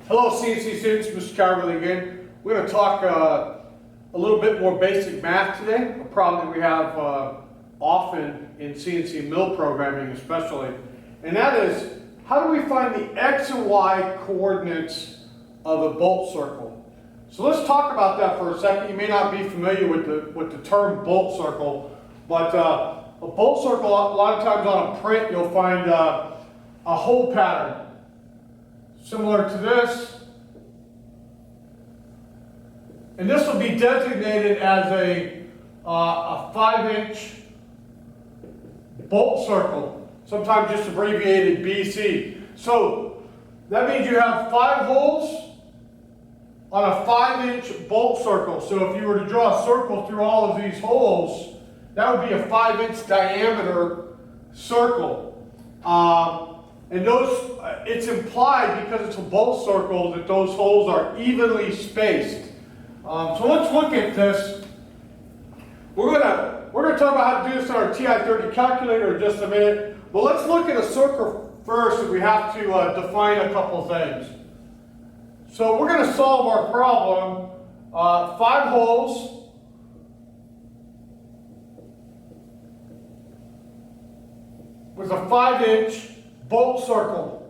Hello CNC students, Mr. Carverly again. We're going to talk a little bit more basic math today, a problem that we have often in CNC mill programming especially, and that is, how do we find the X and Y coordinates of a bolt circle? So let's talk about that for a second. You may not be familiar with the term bolt circle, but a bolt circle, a lot of times on a print you'll find a hole pattern similar to this, and this will be designated as a 5-inch bolt circle, sometimes just abbreviated BC. So that means you have 5 holes on a 5-inch bolt circle. So if you were to draw a circle through all of these holes, that would be a 5-inch diameter circle. And those, it's implied because it's a bolt circle that those holes are evenly spaced. So let's look at this. We're gonna talk about how to do this on our TI-30 calculator in just a minute. But let's look at a circle first, and we have to define a couple things. So we're going to solve our problem. 5 holes. With a 5-inch bolt circle.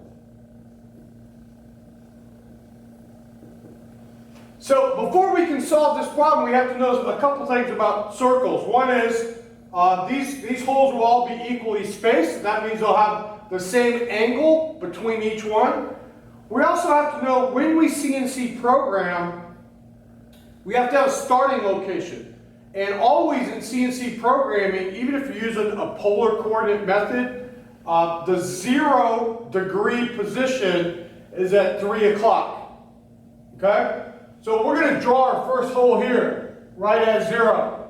So before we can solve this problem, we have to know a couple things about circles. One is these holes will all be equally spaced. That means they'll have the same angle between each one. We also have to know when we CNC program, we have to have a starting location. And always in CNC programming, even if you're using a polar coordinate method, the 0 degree position is at 3 o'clock. Okay? So we're going to draw our first hole here, right at 0.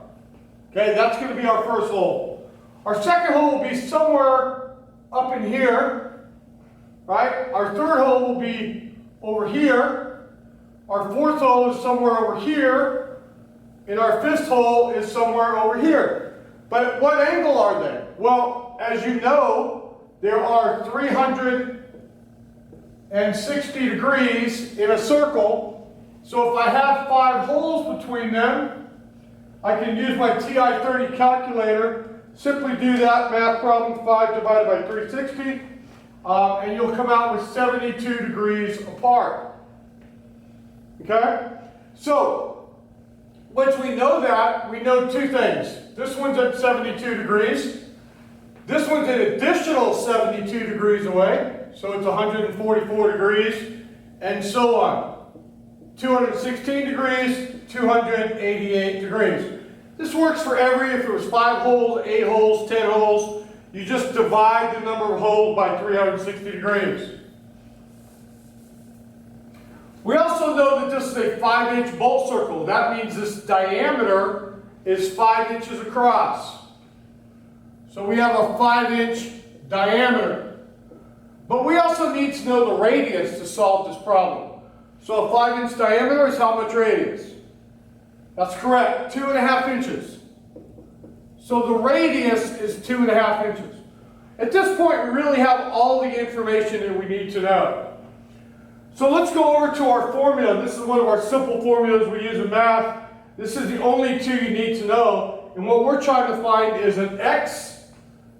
Okay, that's going to be our first hole. Our second hole will be somewhere up in here, right? Our third hole will be over here. Our fourth hole is somewhere over here. And our fifth hole is somewhere over here. But what angle are they? Well, as you know, there are 360 degrees in a circle. So if I have 5 holes between them, I can use my TI-30 calculator, simply do that math problem, 5 divided by 360, and you'll come out with 72 degrees apart. Okay? So, once we know that, we know 2 things. This one's at 72 degrees. This one's an additional 72 degrees away, so it's 144 degrees, and so on. 216 degrees, 288 degrees. This works for if it was 5 holes, 8 holes, 10 holes, you just divide the number of holes by 360 degrees. We also know that this is a 5-inch bolt circle. That means this diameter is 5 inches across. So we have a 5-inch diameter. But we also need to know the radius to solve this problem. So a 5-inch diameter is how much radius? That's correct, 2.5 inches. So the radius is 2.5 inches. At this point, we really have all the information that we need to know. So let's go over to our formula. This is one of our simple formulas we use in math. This is the only 2 you need to know. And what we're trying to find is an x.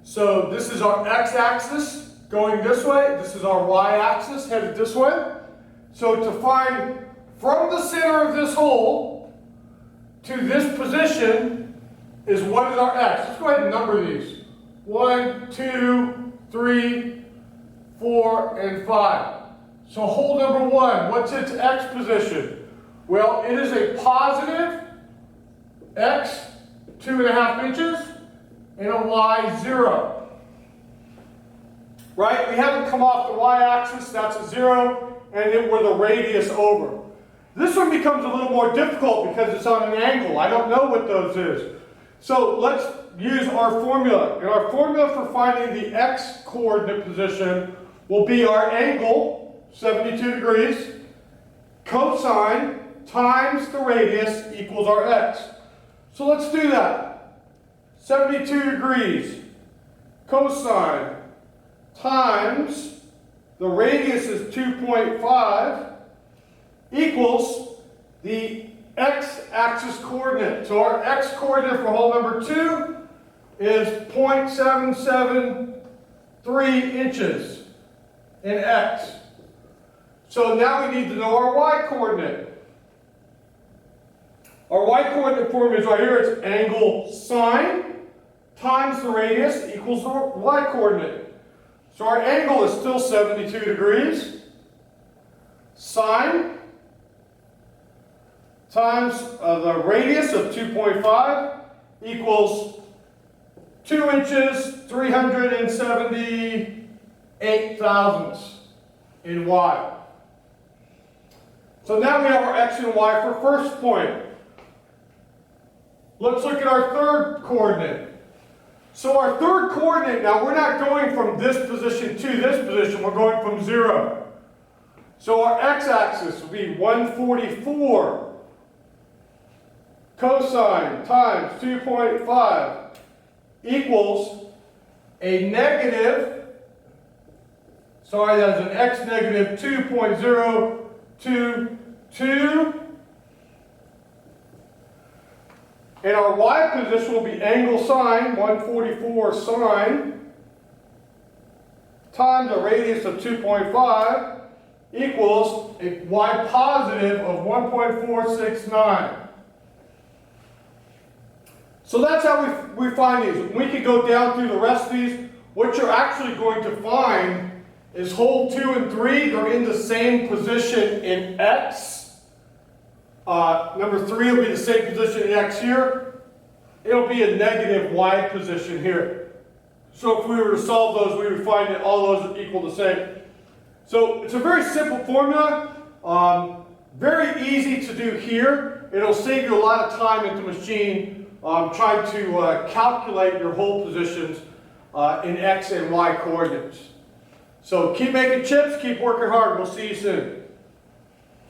So this is our x-axis going this way. This is our y-axis headed this way. So to find from the center of this hole to this position is what is our x. Let's go ahead and number these. 1, 2, 3, 4, and 5. So hole number 1, what's its x position? Well, it is a positive x, 2.5 inches, and a y, 0. Right? We haven't come off the y-axis, that's a 0. And then with a radius over. This one becomes a little more difficult because it's on an angle. I don't know what those is. So let's use our formula. And our formula for finding the x coordinate position will be our angle, 72 degrees, cosine times the radius equals our x. So let's do that. 72 degrees, cosine times The radius is 2.5 equals the x-axis coordinate. So our x-coordinate for hole number 2 is 0.773 inches in x. So now we need to know our y-coordinate. Our y-coordinate formula is right here. It's angle sine times the radius equals the y-coordinate. So our angle is still 72 degrees. Sine times the radius of 2.5 equals 2 inches, 378 thousandths in y. So now we have our x and y for first point. Let's look at our third coordinate. So our third coordinate, now we're not going from this position to this position, we're going from 0. So our x-axis will be 144 cosine times 2.5 equals a negative, that's an x negative 2.022. And our y position will be angle sine, 144 sine, times a radius of 2.5 equals a y positive of 1.469. So that's how we find these. We can go down through the rest of these. What you're actually going to find is hole 2 and 3, they're in the same position in x. Number 3 will be the same position in x here. It'll be a negative y position here. So if we were to solve those, we would find that all those equal the same. So it's a very simple formula. Very easy to do here. It'll save you a lot of time at the machine trying to calculate your hole positions in x and y coordinates. So keep making chips, keep working hard. We'll see you soon.